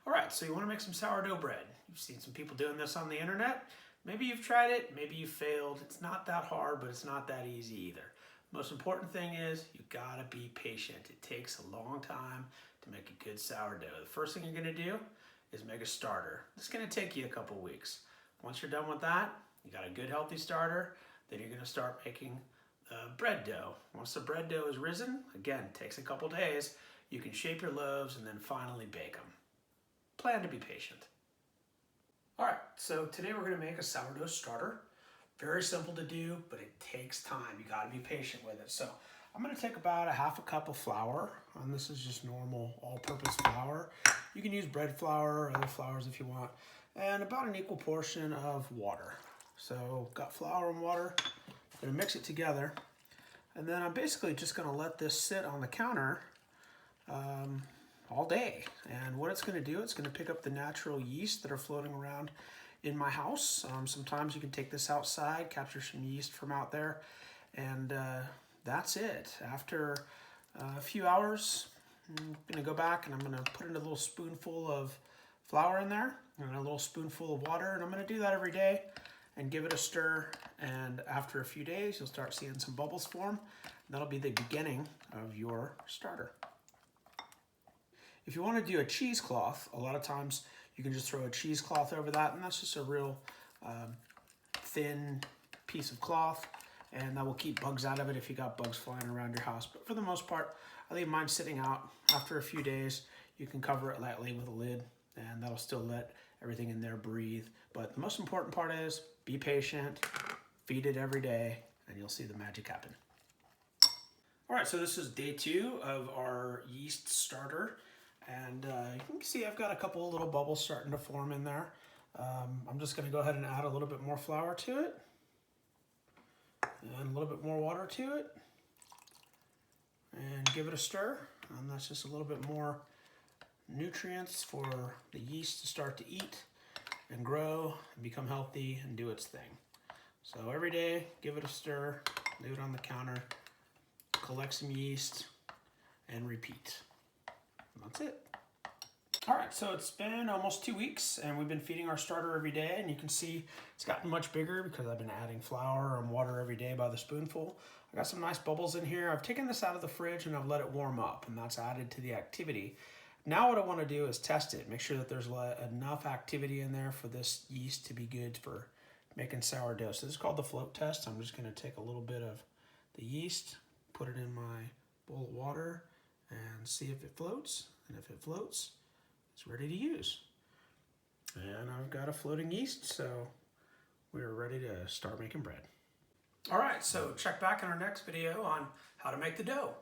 All right, so you want to make some sourdough bread. You've seen some people doing this on the internet. Maybe you've tried it, maybe you failed. It's not that hard, but it's not that easy either. Most important thing is you gotta be patient. It takes a long time to make a good sourdough. The first thing you're gonna do is make a starter. It's gonna take you a couple weeks. Once you're done with that, you got a good healthy starter, then you're gonna start making bread dough. Once the bread dough is risen, again, takes a couple days, you can shape your loaves and then finally bake them. Plan to be patient. All right, so today we're gonna make a sourdough starter. Very simple to do, but it takes time. You gotta be patient with it. So I'm gonna take about a half a cup of flour, and this is just normal all-purpose flour. You can use bread flour or other flours if you want, and about an equal portion of water. So got flour and water, I'm gonna mix it together, and then I'm basically just gonna let this sit on the counter all day. And what it's gonna do, it's gonna pick up the natural yeast that are floating around in my house. Sometimes you can take this outside, capture some yeast from out there, and that's it. After a few hours, I'm gonna go back and I'm gonna put in a little spoonful of flour in there and a little spoonful of water, and I'm gonna do that every day and give it a stir. And after a few days, you'll start seeing some bubbles form. That'll be the beginning of your starter. If you want to do a cheesecloth, a lot of times you can just throw a cheesecloth over that, and that's just a real thin piece of cloth, and that will keep bugs out of it if you got bugs flying around your house. But for the most part, I leave mine sitting out. After a few days, you can cover it lightly with a lid, and that'll still let everything in there breathe. But the most important part is be patient, feed it every day, and you'll see the magic happen. All right, so this is day 2 of our yeast starter. And you can see I've got a couple of little bubbles starting to form in there. I'm just going to go ahead and add a little bit more flour to it. And a little bit more water to it. And give it a stir. And that's just a little bit more nutrients for the yeast to start to eat and grow and become healthy and do its thing. So every day, give it a stir, leave it on the counter, collect some yeast, and repeat. That's it. All right, so it's been almost 2 weeks and we've been feeding our starter every day, and you can see it's gotten much bigger because I've been adding flour and water every day by the spoonful. I got some nice bubbles in here. I've taken this out of the fridge and I've let it warm up, and that's added to the activity. Now what I want to do is test it, make sure that there's enough activity in there for this yeast to be good for making sourdough. So this is called the float test. I'm just going to take a little bit of the yeast, put it in my bowl of water, and see if it floats. And if it floats, it's ready to use. And I've got a floating yeast, so we're ready to start making bread. All right, so check back in our next video on how to make the dough.